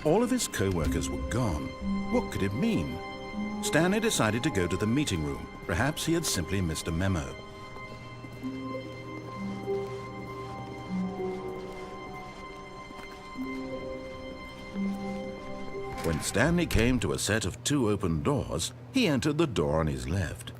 All of his co-workers were gone. What could it mean? Stanley decided to go to the meeting room. Perhaps he had simply missed a memo. When Stanley came to a set of 2 open doors, he entered the door on his left.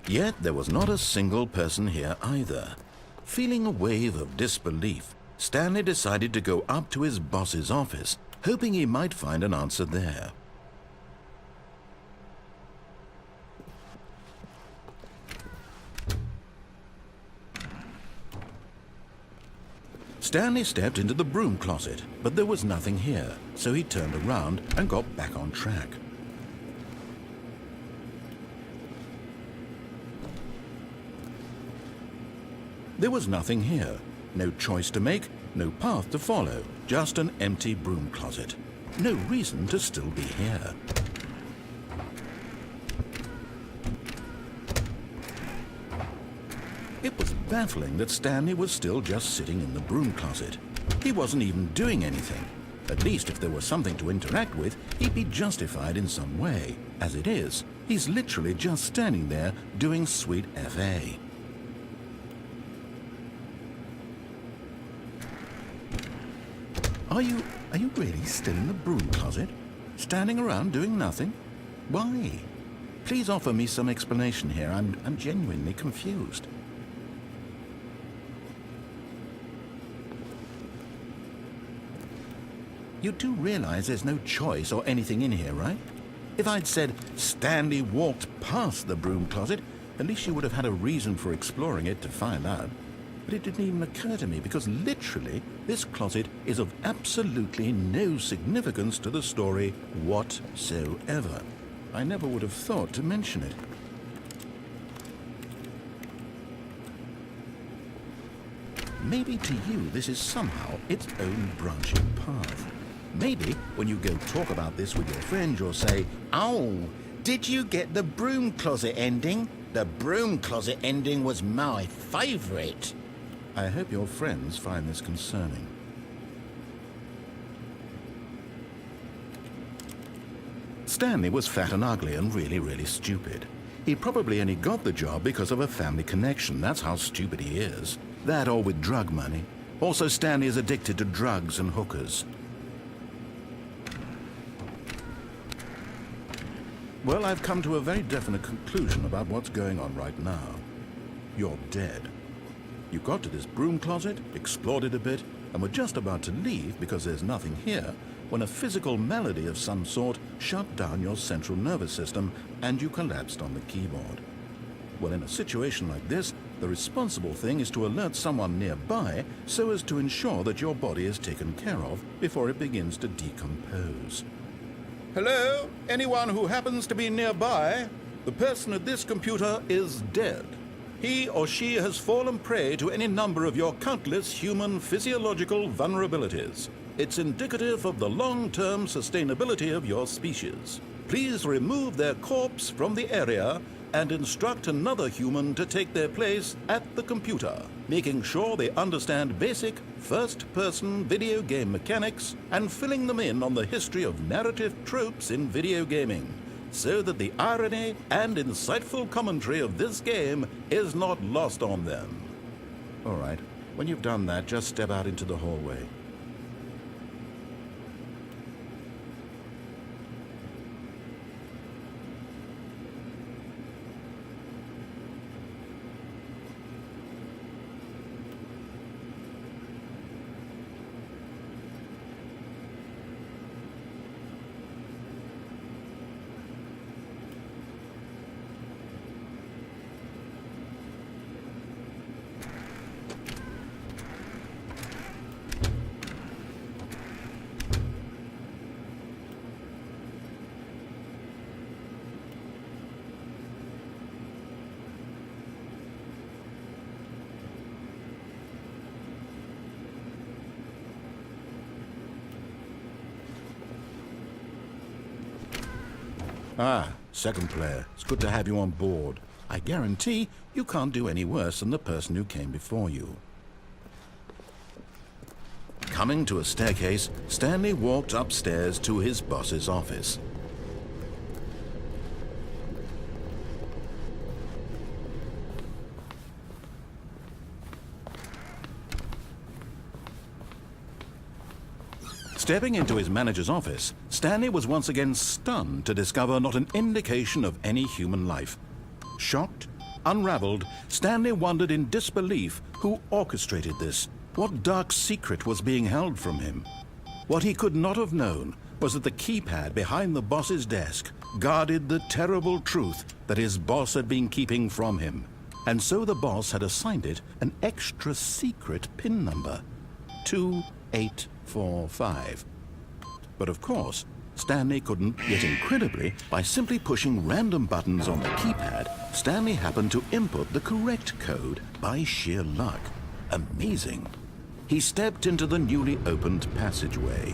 Yet there was not a single person here either. Feeling a wave of disbelief, Stanley decided to go up to his boss's office, hoping he might find an answer there. Stanley stepped into the broom closet, but there was nothing here, so he turned around and got back on track. There was nothing here. No choice to make, no path to follow, just an empty broom closet. No reason to still be here. It was baffling that Stanley was still just sitting in the broom closet. He wasn't even doing anything. At least if there was something to interact with, he'd be justified in some way. As it is, he's literally just standing there doing sweet FA. Are you really still in the broom closet? Standing around doing nothing? Why? Please offer me some explanation here. I'm genuinely confused. You do realize there's no choice or anything in here, right? If I'd said Stanley walked past the broom closet, at least you would have had a reason for exploring it to find out. But it didn't even occur to me because literally this closet is of absolutely no significance to the story whatsoever. I never would have thought to mention it. Maybe to you this is somehow its own branching path. Maybe when you go talk about this with your friend, you'll say, "Oh, did you get the broom closet ending? The broom closet ending was my favorite." I hope your friends find this concerning. Stanley was fat and ugly and really stupid. He probably only got the job because of a family connection. That's how stupid he is. That or with drug money. Also, Stanley is addicted to drugs and hookers. Well, I've come to a very definite conclusion about what's going on right now. You're dead. You got to this broom closet, explored it a bit, and were just about to leave because there's nothing here, when a physical malady of some sort shut down your central nervous system and you collapsed on the keyboard. Well, in a situation like this, the responsible thing is to alert someone nearby so as to ensure that your body is taken care of before it begins to decompose. Hello? Anyone who happens to be nearby? The person at this computer is dead. He or she has fallen prey to any number of your countless human physiological vulnerabilities. It's indicative of the long-term sustainability of your species. Please remove their corpse from the area and instruct another human to take their place at the computer, making sure they understand basic first-person video game mechanics and filling them in on the history of narrative tropes in video gaming, so that the irony and insightful commentary of this game is not lost on them. All right, when you've done that, just step out into the hallway. Ah, second player. It's good to have you on board. I guarantee you can't do any worse than the person who came before you. Coming to a staircase, Stanley walked upstairs to his boss's office. Stepping into his manager's office, Stanley was once again stunned to discover not an indication of any human life. Shocked, unraveled, Stanley wondered in disbelief who orchestrated this. What dark secret was being held from him? What he could not have known was that the keypad behind the boss's desk guarded the terrible truth that his boss had been keeping from him. And so the boss had assigned it an extra secret PIN number, 2845. But of course, Stanley couldn't, yet incredibly, by simply pushing random buttons on the keypad, Stanley happened to input the correct code by sheer luck. Amazing. He stepped into the newly opened passageway.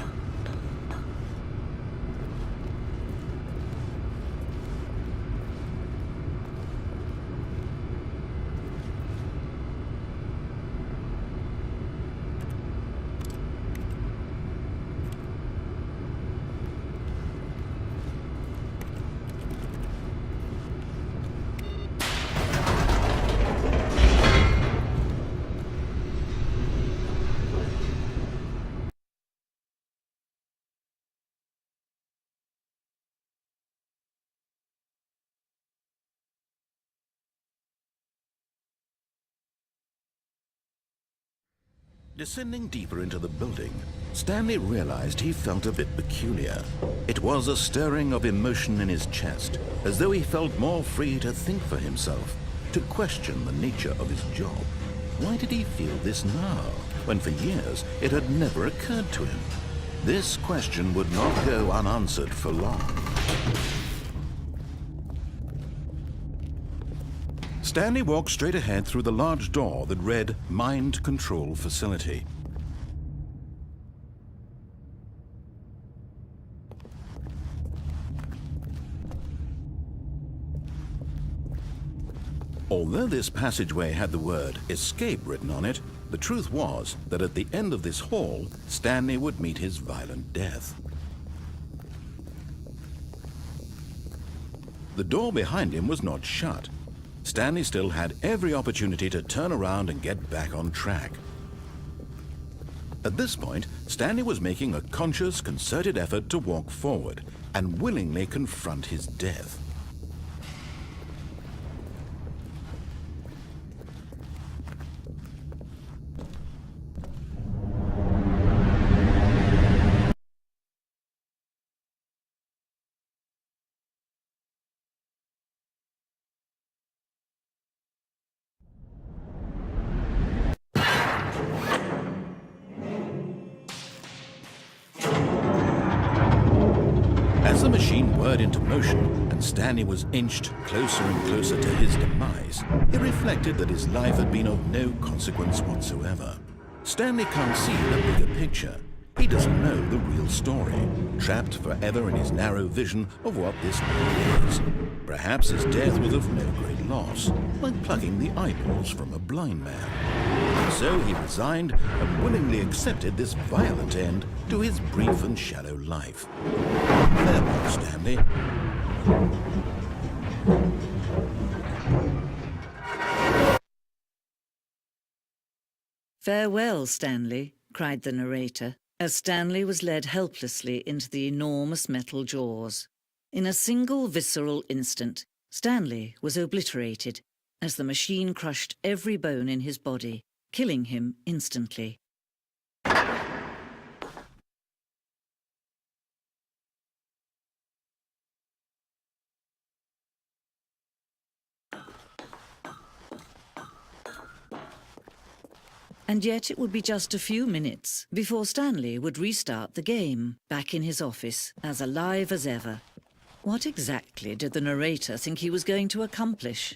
Descending deeper into the building, Stanley realized he felt a bit peculiar. It was a stirring of emotion in his chest, as though he felt more free to think for himself, to question the nature of his job. Why did he feel this now, when for years it had never occurred to him? This question would not go unanswered for long. Stanley walked straight ahead through the large door that read Mind Control Facility. Although this passageway had the word Escape written on it, the truth was that at the end of this hall, Stanley would meet his violent death. The door behind him was not shut. Stanley still had every opportunity to turn around and get back on track. At this point, Stanley was making a conscious, concerted effort to walk forward and willingly confront his death. As the machine whirred into motion and Stanley was inched closer and closer to his demise, he reflected that his life had been of no consequence whatsoever. Stanley can't see the bigger picture. He doesn't know the real story, trapped forever in his narrow vision of what this world is. Perhaps his death was of no great loss, like plucking the eyeballs from a blind man. So he resigned and willingly accepted this violent end to his brief and shallow life. Farewell, Stanley. "Farewell, Stanley," cried the narrator, as Stanley was led helplessly into the enormous metal jaws. In a single visceral instant, Stanley was obliterated as the machine crushed every bone in his body, killing him instantly. And yet it would be just a few minutes before Stanley would restart the game, back in his office, as alive as ever. What exactly did the narrator think he was going to accomplish?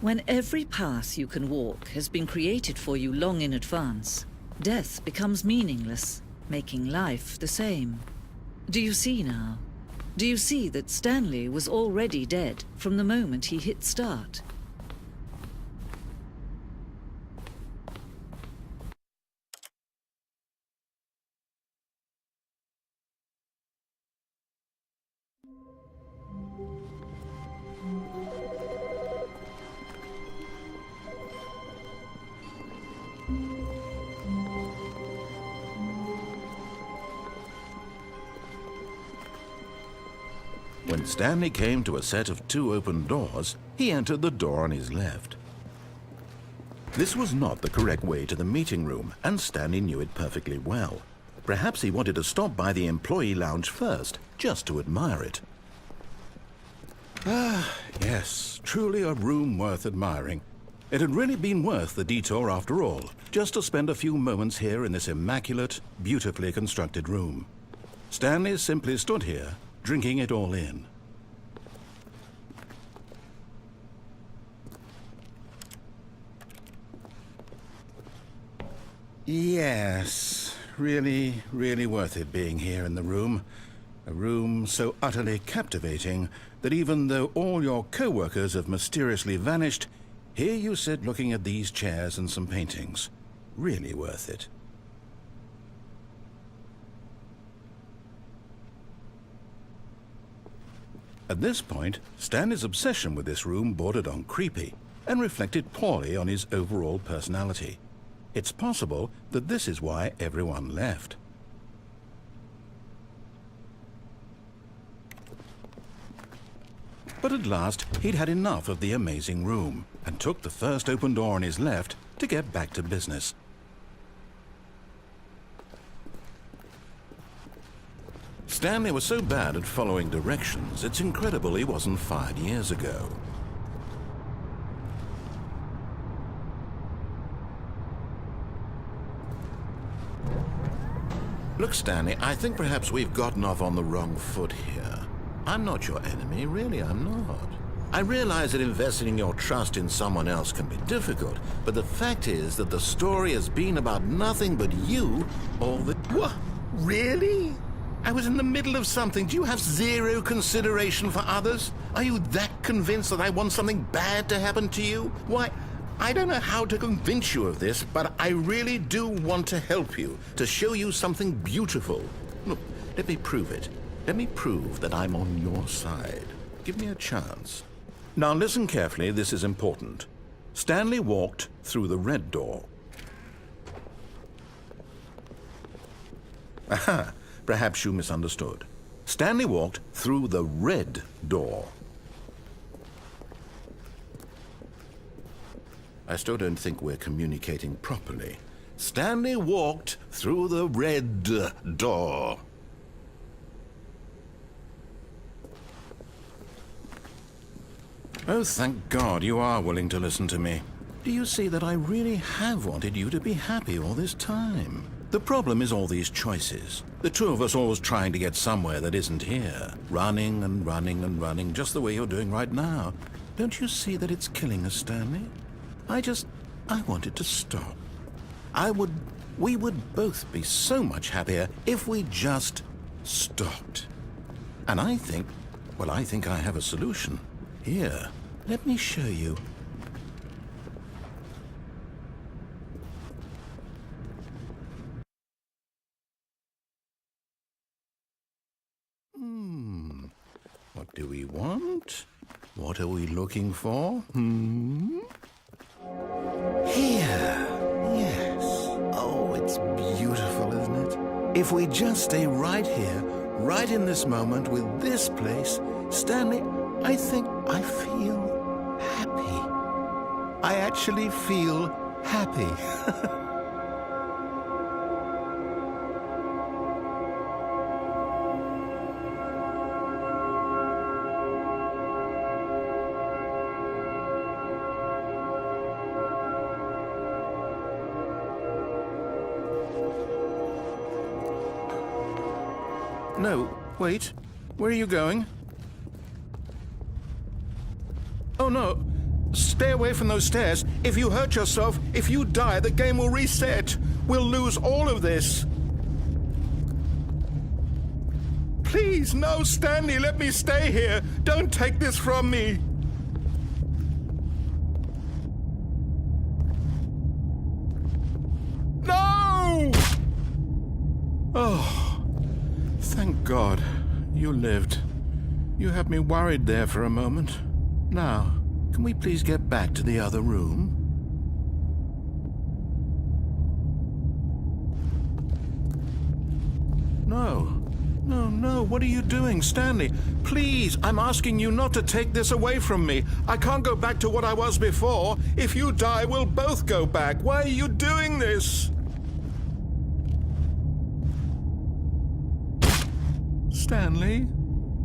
When every path you can walk has been created for you long in advance, death becomes meaningless. making life the same. Do you see now? Do you see that Stanley was already dead from the moment he hit start? When Stanley came to a set of 2 open doors, he entered the door on his left. This was not the correct way to the meeting room, and Stanley knew it perfectly well. Perhaps he wanted to stop by the employee lounge first, just to admire it. Ah, yes, truly a room worth admiring. It had really been worth the detour after all, just to spend a few moments here in this immaculate, beautifully constructed room. Stanley simply stood here, drinking it all in. Yes, really, really worth it being here in the room. A room so utterly captivating that even though all your co-workers have mysteriously vanished, here you sit looking at these chairs and some paintings. Really worth it. At this point, Stanley's obsession with this room bordered on creepy and reflected poorly on his overall personality. It's possible that this is why everyone left. But at last, he'd had enough of the amazing room and took the first open door on his left to get back to business. Stanley was so bad at following directions, it's incredible he wasn't fired years ago. Look, Stanley, I think perhaps we've gotten off on the wrong foot here. I'm not your enemy, really, I'm not. I realize that investing your trust in someone else can be difficult, but the fact is that the story has been about nothing but you all the... What? Really? I was in the middle of something. Do you have zero consideration for others? Are you that convinced that I want something bad to happen to you? Why, I don't know how to convince you of this, but I really do want to help you, to show you something beautiful. Look, let me prove it. Let me prove that I'm on your side. Give me a chance. Now listen carefully, this is important. Stanley walked through the red door. Aha! Perhaps you misunderstood. Stanley walked through the red door. I still don't think we're communicating properly. Stanley walked through the red door. Oh, thank God you are willing to listen to me. Do you see that I really have wanted you to be happy all this time? The problem is all these choices. The two of us always trying to get somewhere that isn't here. Running and running and running, just the way you're doing right now. Don't you see that it's killing us, Stanley? I wanted to stop. We would both be so much happier if we just stopped. And I think I have a solution. Here, let me show you. What do we want? What are we looking for? Here. Yes. Oh, it's beautiful, isn't it? If we just stay right here, right in this moment with this place, Stanley, I think I feel happy. I actually feel happy. No, wait. Where are you going? Oh, no. Stay away from those stairs. If you hurt yourself, if you die, the game will reset. We'll lose all of this. Please, no, Stanley, let me stay here. Don't take this from me. No! Oh, thank God. You lived. You had me worried there for a moment. Now, can we please get back to the other room? No, what are you doing, Stanley? Please, I'm asking you not to take this away from me. I can't go back to what I was before. If you die, we'll both go back. Why are you doing this? Stanley,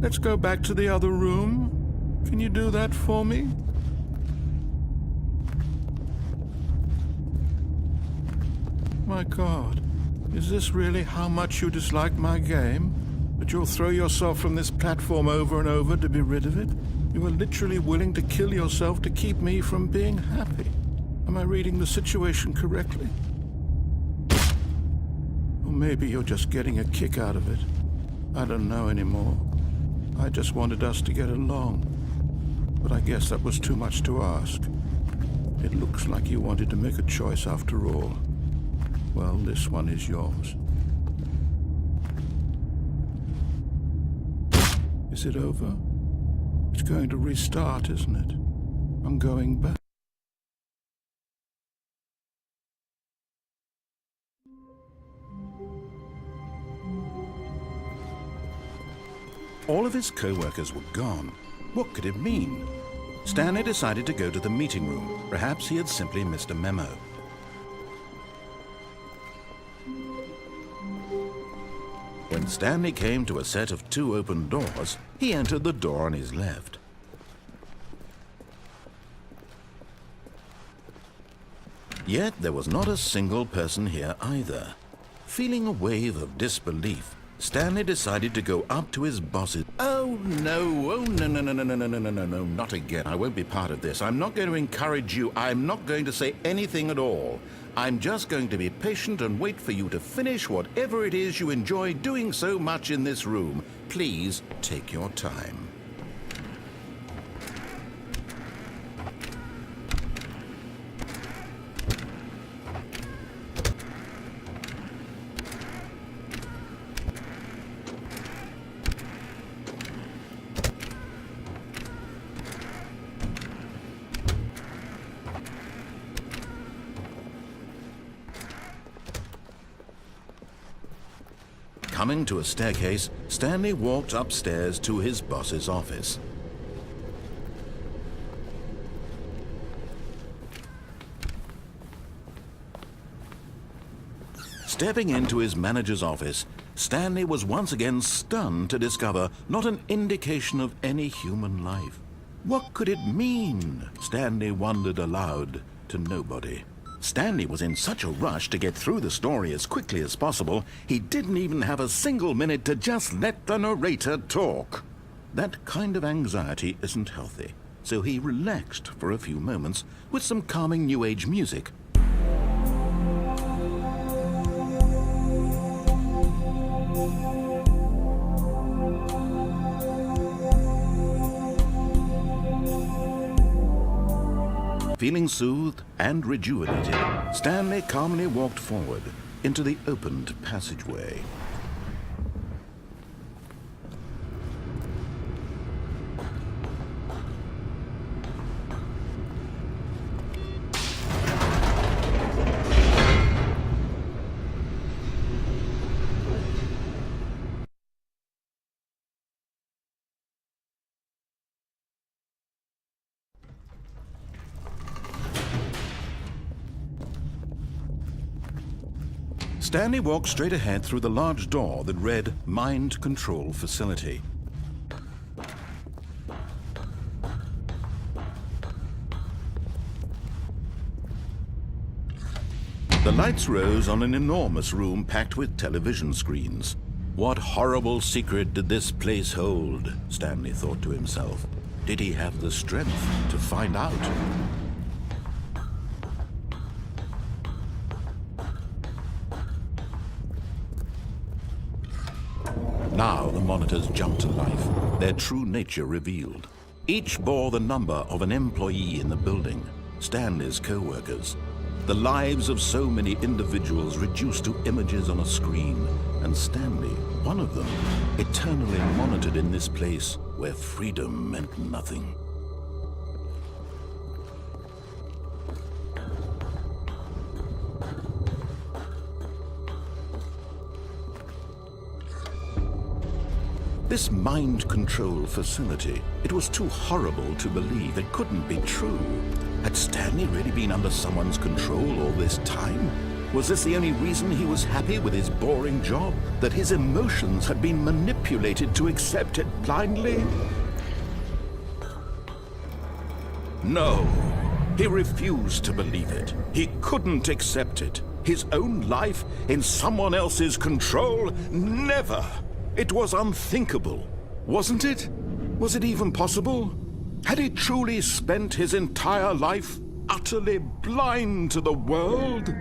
let's go back to the other room. Can you do that for me? My God, is this really how much you dislike my game? That you'll throw yourself from this platform over and over to be rid of it? You are literally willing to kill yourself to keep me from being happy. Am I reading the situation correctly? Or maybe you're just getting a kick out of it. I don't know anymore. I just wanted us to get along. But I guess that was too much to ask. It looks like you wanted to make a choice after all. Well, this one is yours. Is it over? It's going to restart, isn't it? I'm going back. All of his co-workers were gone. What could it mean? Stanley decided to go to the meeting room. Perhaps he had simply missed a memo. When Stanley came to a set of 2 open doors, he entered the door on his left. Yet there was not a single person here either. Feeling a wave of disbelief, Stanley decided to go up to his boss's. Oh no, no, not again. I won't be part of this. I'm not going to encourage you. I'm not going to say anything at all. I'm just going to be patient and wait for you to finish whatever it is you enjoy doing so much in this room. Please take your time. Coming to a staircase, Stanley walked upstairs to his boss's office. Stepping into his manager's office, Stanley was once again stunned to discover not an indication of any human life. What could it mean? Stanley wondered aloud to nobody. Stanley was in such a rush to get through the story as quickly as possible, he didn't even have a single minute to just let the narrator talk. That kind of anxiety isn't healthy, so he relaxed for a few moments with some calming New Age music. Feeling soothed and rejuvenated, Stanley calmly walked forward into the opened passageway. Stanley walked straight ahead through the large door that read Mind Control Facility. The lights rose on an enormous room packed with television screens. What horrible secret did this place hold? Stanley thought to himself. Did he have the strength to find out? Now the monitors jumped to life, their true nature revealed. Each bore the number of an employee in the building, Stanley's co-workers. The lives of so many individuals reduced to images on a screen, and Stanley, one of them, eternally monitored in this place where freedom meant nothing. This mind control facility, it was too horrible to believe. It couldn't be true. Had Stanley really been under someone's control all this time? Was this the only reason he was happy with his boring job? That his emotions had been manipulated to accept it blindly? No, he refused to believe it. He couldn't accept it. His own life in someone else's control? Never! It was unthinkable, wasn't it? Was it even possible? Had he truly spent his entire life utterly blind to the world?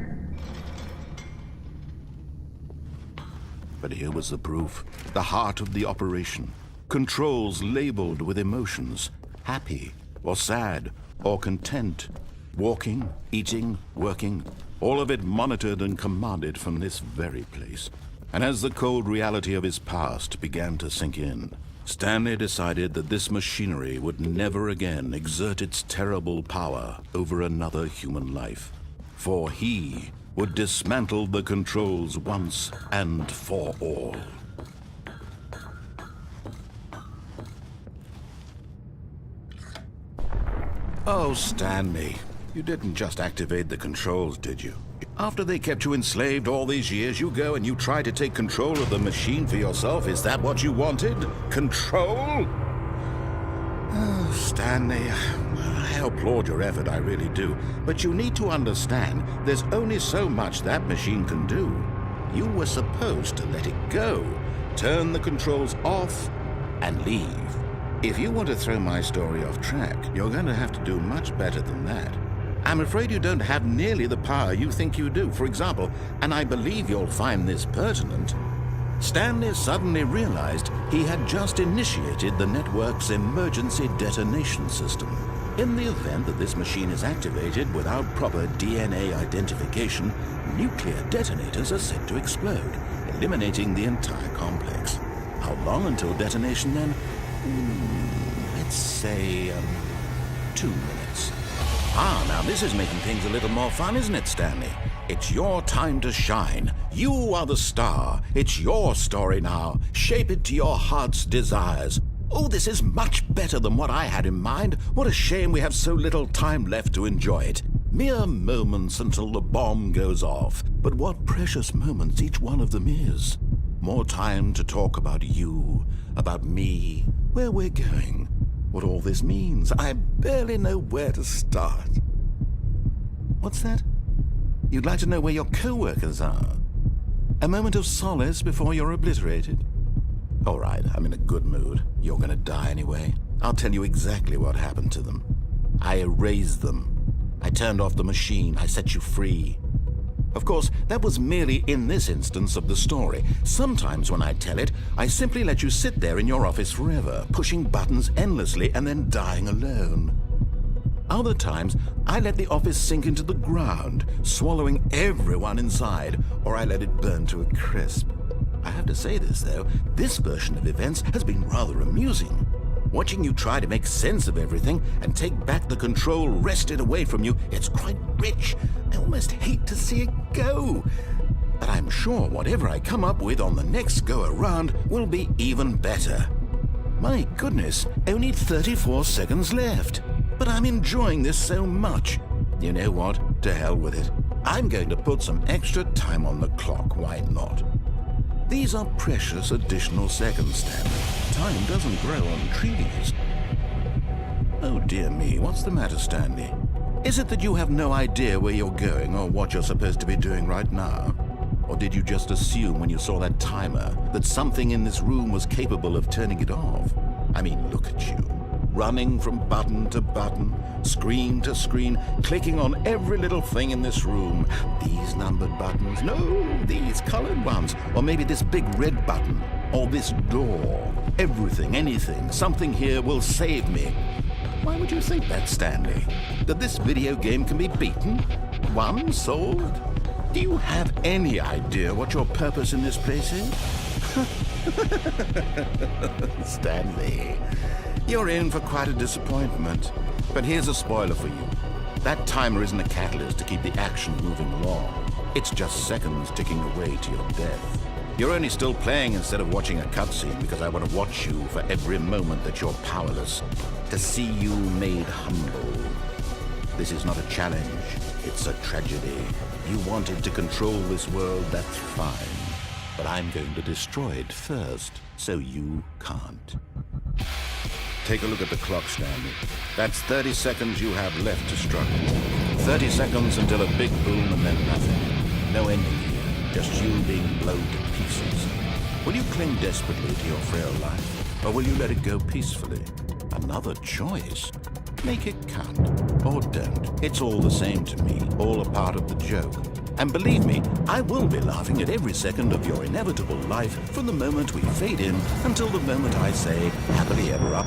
But here was the proof, the heart of the operation. Controls labeled with emotions, happy or sad or content. Walking, eating, working, all of it monitored and commanded from this very place. And as the cold reality of his past began to sink in, Stanley decided that this machinery would never again exert its terrible power over another human life. For he would dismantle the controls once and for all. Oh, Stanley, you didn't just activate the controls, did you? After they kept you enslaved all these years, you go and you try to take control of the machine for yourself. Is that what you wanted? Control? Oh, Stanley, I applaud your effort, I really do. But you need to understand, there's only so much that machine can do. You were supposed to let it go, turn the controls off, and leave. If you want to throw my story off track, you're going to have to do much better than that. I'm afraid you don't have nearly the power you think you do. For example, and I believe you'll find this pertinent, Stanley suddenly realized he had just initiated the network's emergency detonation system. In the event that this machine is activated without proper DNA identification, nuclear detonators are set to explode, eliminating the entire complex. How long until detonation then? Let's say 2 minutes. Now this is making things a little more fun, isn't it, Stanley? It's your time to shine. You are the star. It's your story now. Shape it to your heart's desires. Oh, this is much better than what I had in mind. What a shame we have so little time left to enjoy it. Mere moments until the bomb goes off. But what precious moments each one of them is. More time to talk about you, about me, where we're going. What all this means. I barely know where to start. What's that? You'd like to know where your co-workers are? A moment of solace before you're obliterated? All right, I'm in a good mood. You're gonna die anyway. I'll tell you exactly what happened to them. I erased them. I turned off the machine. I set you free. Of course, that was merely in this instance of the story. Sometimes when I tell it, I simply let you sit there in your office forever, pushing buttons endlessly and then dying alone. Other times, I let the office sink into the ground, swallowing everyone inside, or I let it burn to a crisp. I have to say this, though, this version of events has been rather amusing. Watching you try to make sense of everything and take back the control wrested away from you, it's quite rich. I almost hate to see it go. But I'm sure whatever I come up with on the next go-around will be even better. My goodness, only 34 seconds left. But I'm enjoying this so much. You know what? To hell with it. I'm going to put some extra time on the clock, why not? These are precious additional seconds, Stanley. Time doesn't grow on trees. Oh dear me, what's the matter, Stanley? Is it that you have no idea where you're going or what you're supposed to be doing right now? Or did you just assume when you saw that timer that something in this room was capable of turning it off? I mean, look at you. running from button to button, screen to screen, clicking on every little thing in this room. These numbered buttons, no, these colored ones, or maybe this big red button, or this door. Everything, anything, something here will save me. Why would you think that, Stanley? That this video game can be beaten? Won? Solved? Do you have any idea what your purpose in this place is? Stanley, you're in for quite a disappointment. But here's a spoiler for you. That timer isn't a catalyst to keep the action moving along. It's just seconds ticking away to your death. You're only still playing instead of watching a cutscene because I want to watch you for every moment that you're powerless, to see you made humble. This is not a challenge, it's a tragedy. You wanted to control this world, that's fine. But I'm going to destroy it first, so you can't. Take a look at the clock, Stanley. That's 30 seconds you have left to struggle. 30 seconds until a big boom and then nothing. No ending here, just you being blown to pieces. Will you cling desperately to your frail life, or will you let it go peacefully? Another choice. Make it count, or don't. It's all the same to me, all a part of the joke. And believe me, I will be laughing at every second of your inevitable life from the moment we fade in until the moment I say, happily ever up